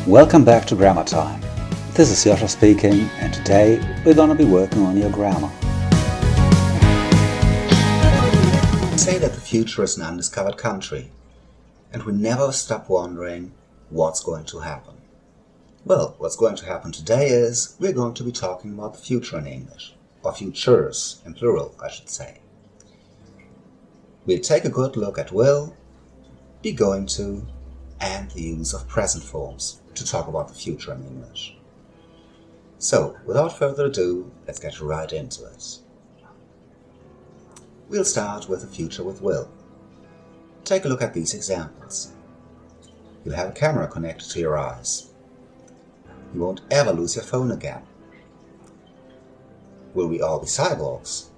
Welcome back to Grammar Time. This is Joscha speaking, and today we're going to be working on your grammar. Say that the future is an undiscovered country, and we never stop wondering what's going to happen. Well, what's going to happen today is we're going to be talking about the future in English, or futures in plural, I should say. We'll take a good look at will, be going to, and the use of present forms to talk about the future in English. So, without further ado, let's get right into it. We'll start with the future with will. Take a look at these examples. You'll have a camera connected to your eyes. You won't ever lose your phone again. Will we all be cyborgs?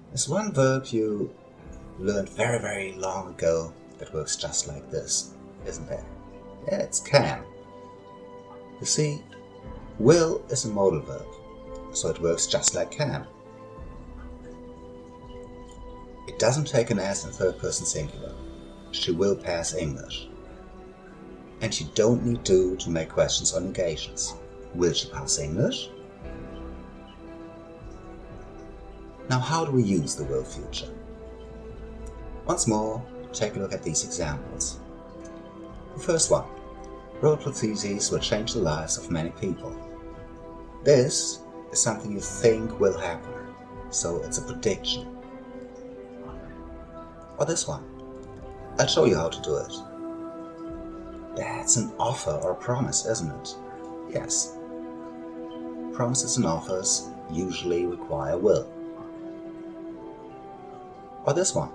There's one verb you learned very, very long ago that works just like this, isn't there? Yeah, it's can. You see, will is a modal verb, so it works just like can. It doesn't take an S in third person singular. She will pass English. And you don't need to make questions or negations. Will she pass English? Now, how do we use the will future? Once more, take a look at these examples. The first one. Road prostheses will change the lives of many people. This is something you think will happen, so it's a prediction. Or this one. I'll show you how to do it. That's an offer or a promise, isn't it? Yes. Promises and offers usually require will. Or this one.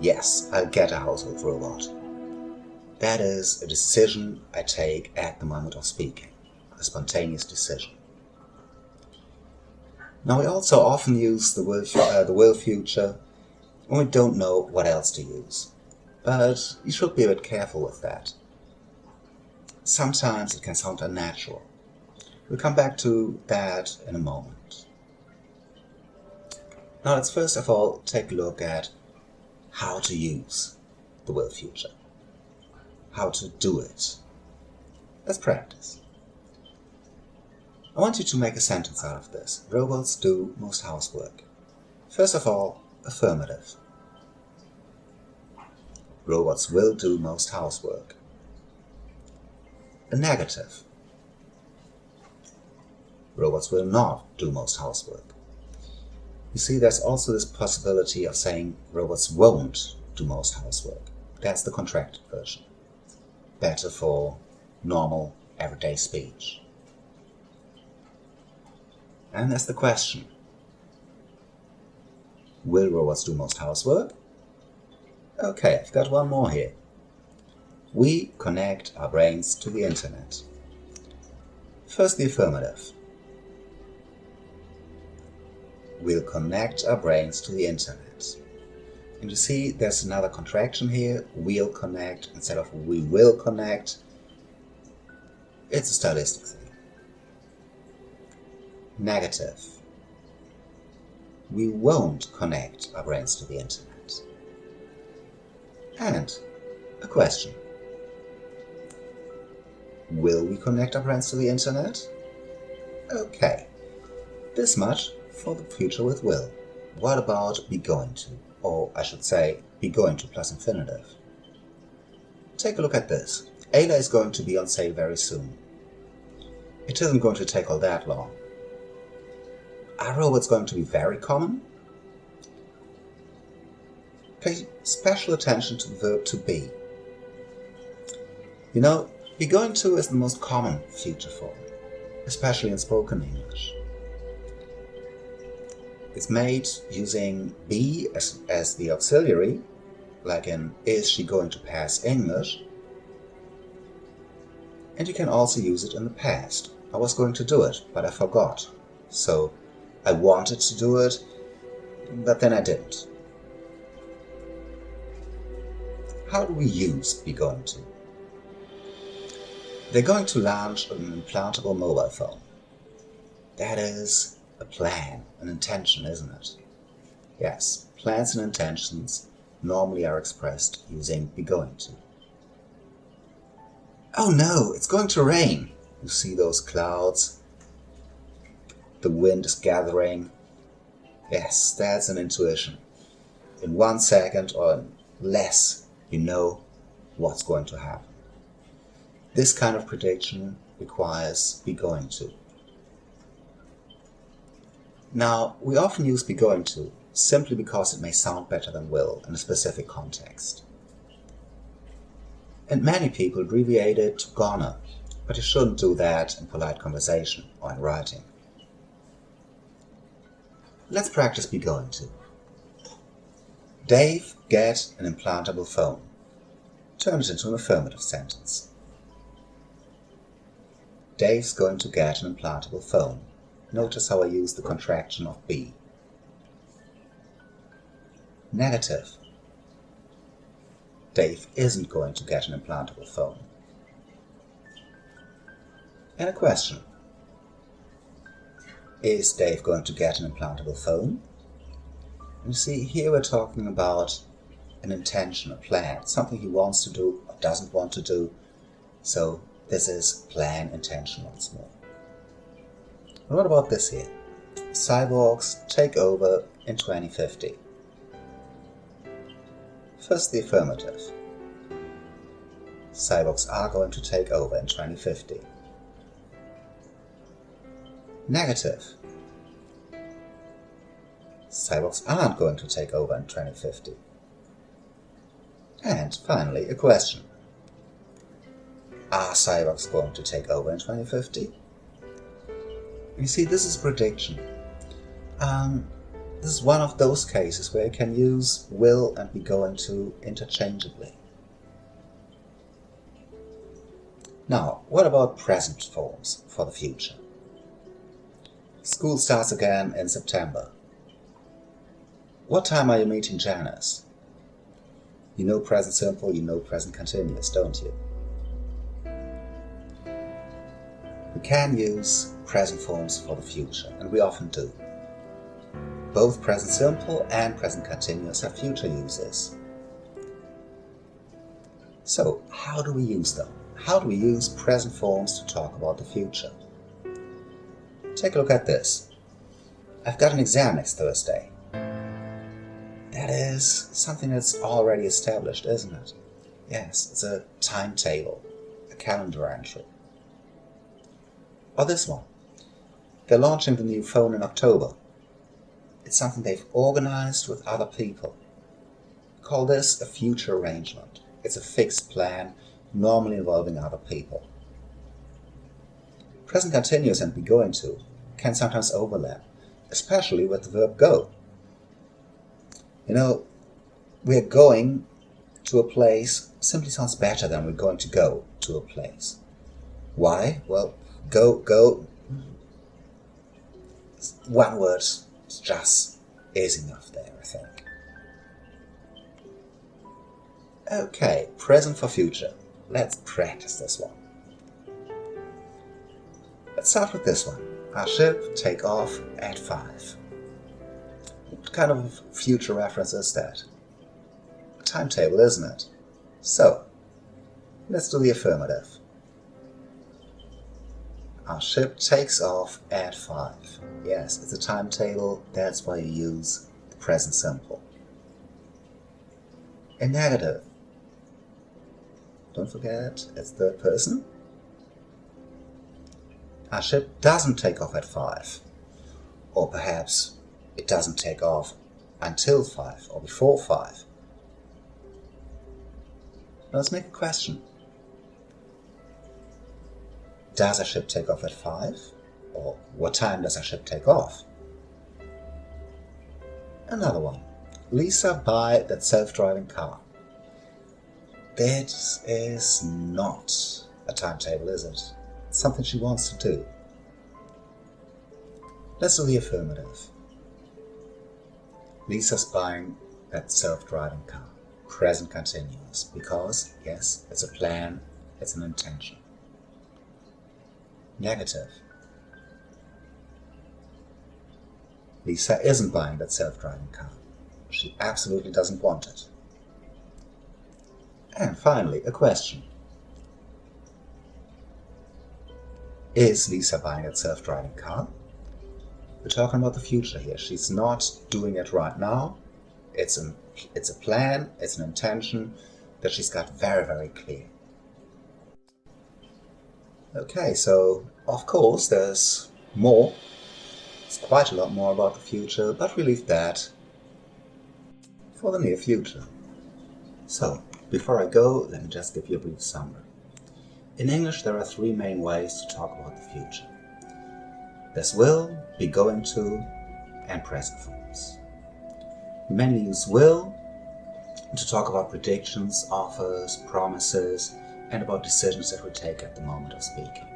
Yes, I'll get a household robot. That is a decision I take at the moment of speaking, a spontaneous decision. Now, we also often use the will future when we don't know what else to use, but you should be a bit careful with that. Sometimes it can sound unnatural. We'll come back to that in a moment. Now, let's first of all take a look at how to use the will future. How to do it. Let's practice. I want you to make a sentence out of this. Robots do most housework. First of all, affirmative. Robots will do most housework. A negative. Robots will not do most housework. You see, there's also this possibility of saying robots won't do most housework. That's the contracted version. Better for normal, everyday speech. And there's the question. Will robots do most housework? Okay, I've got one more here. We connect our brains to the internet. First, the affirmative. We'll connect our brains to the internet. And you see, there's another contraction here. We'll connect instead of we will connect. It's a stylistic thing. Negative. We won't connect our brains to the internet. And a question. Will we connect our brains to the internet? Okay. This much for the future with will. What about be going to? Or I should say, be going to plus infinitive. Take a look at this. Ayla is going to be on sale very soon. It isn't going to take all that long. Are robots going to be very common? Pay special attention to the verb to be. You know, be going to is the most common future form, especially in spoken English. It's made using be as the auxiliary, like in is she going to pass English? And you can also use it in the past. I was going to do it, but I forgot. So I wanted to do it, but then I didn't. How do we use be going to? They're going to launch an implantable mobile phone. That is a plan, an intention, isn't it? Yes, plans and intentions normally are expressed using be going to. Oh no, it's going to rain. You see those clouds? The wind is gathering. Yes, that's an intuition. In 1 second or less, you know what's going to happen. This kind of prediction requires be going to. Now, we often use be going to simply because it may sound better than will in a specific context. And many people abbreviate it to gonna, but you shouldn't do that in polite conversation or in writing. Let's practice be going to. Dave get an implantable phone. Turn it into an affirmative sentence. Dave's going to get an implantable phone. Notice how I use the contraction of be. Negative. Dave isn't going to get an implantable phone. And a question. Is Dave going to get an implantable phone? And you see, here we're talking about an intention, a plan, something he wants to do or doesn't want to do. So this is plan, intention once more. And what about this here? Cyborgs take over in 2050. First, the affirmative. Cyborgs are going to take over in 2050. Negative. Cyborgs aren't going to take over in 2050. And finally, a question. Are cyborgs going to take over in 2050? You see, this is prediction. This is one of those cases where you can use will and be going to interchangeably. Now, what about present forms for the future? School starts again in September. What time are you meeting Janice? You know present simple, you know present continuous, don't you? We can use present forms for the future, and we often do. Both present simple and present continuous have future uses. So, how do we use them? How do we use present forms to talk about the future? Take a look at this. I've got an exam next Thursday. That is something that's already established, isn't it? Yes, it's a timetable, a calendar entry. Or this one. They're launching the new phone in October. It's something they've organized with other people. Call this a future arrangement. It's a fixed plan, normally involving other people. Present continuous and be going to can sometimes overlap, especially with the verb go. You know, we're going to a place simply sounds better than we're going to go to a place. Why? Well, go. One word just is enough there, I think. Okay, present for future. Let's practice this one. Let's start with this one. Our ship take off at 5. What kind of future reference is that? A timetable, isn't it? So, let's do the affirmative. Our ship takes off at 5. Yes, it's a timetable, that's why you use the present simple. A negative. Don't forget, it's third person. Our ship doesn't take off at 5. Or perhaps it doesn't take off until 5 or before 5. Now let's make a question. Does a ship take off at 5? Or what time does a ship take off? Another one. Lisa buy that self-driving car. That is not a timetable, is it? It's something she wants to do. Let's do the affirmative. Lisa's buying that self-driving car. Present continuous. Because, yes, it's a plan, it's an intention. Negative. Lisa isn't buying that self-driving car. She absolutely doesn't want it. And finally, a question. Is Lisa buying a self-driving car? We're talking about the future here. She's not doing it right now. It's a plan, it's an intention that she's got very, very clear. Okay, so of course there's more. It's quite a lot more about the future, but we leave that for the near future. So, before I go, let me just give you a brief summary. In English, there are three main ways to talk about the future. There's will, be going to, and present forms. We mainly use will to talk about predictions, offers, promises, and about decisions that we take at the moment of speaking.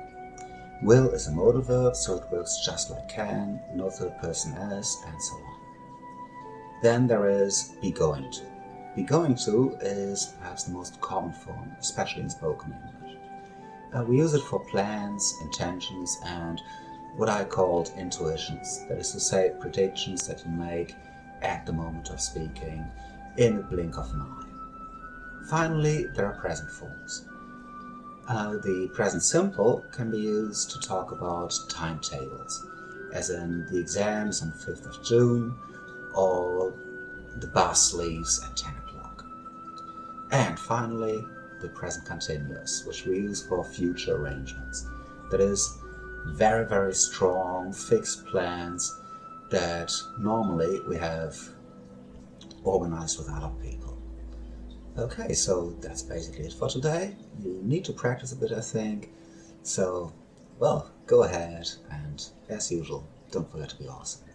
Will is a modal verb, so it works just like can, no third person as, and so on. Then there is be going to. Be going to is perhaps the most common form, especially in spoken English. We use it for plans, intentions, and what I called intuitions, that is to say, predictions that you make at the moment of speaking, in the blink of an eye. Finally, there are present forms. The present simple can be used to talk about timetables, as in the exams on the 5th of June, or the bus leaves at 10 o'clock. And finally, the present continuous, which we use for future arrangements. That is, very, very strong, fixed plans that normally we have organized with other people. Okay, so that's basically it for today. You need to practice a bit, I think. So, well, go ahead and, as usual, don't forget to be awesome.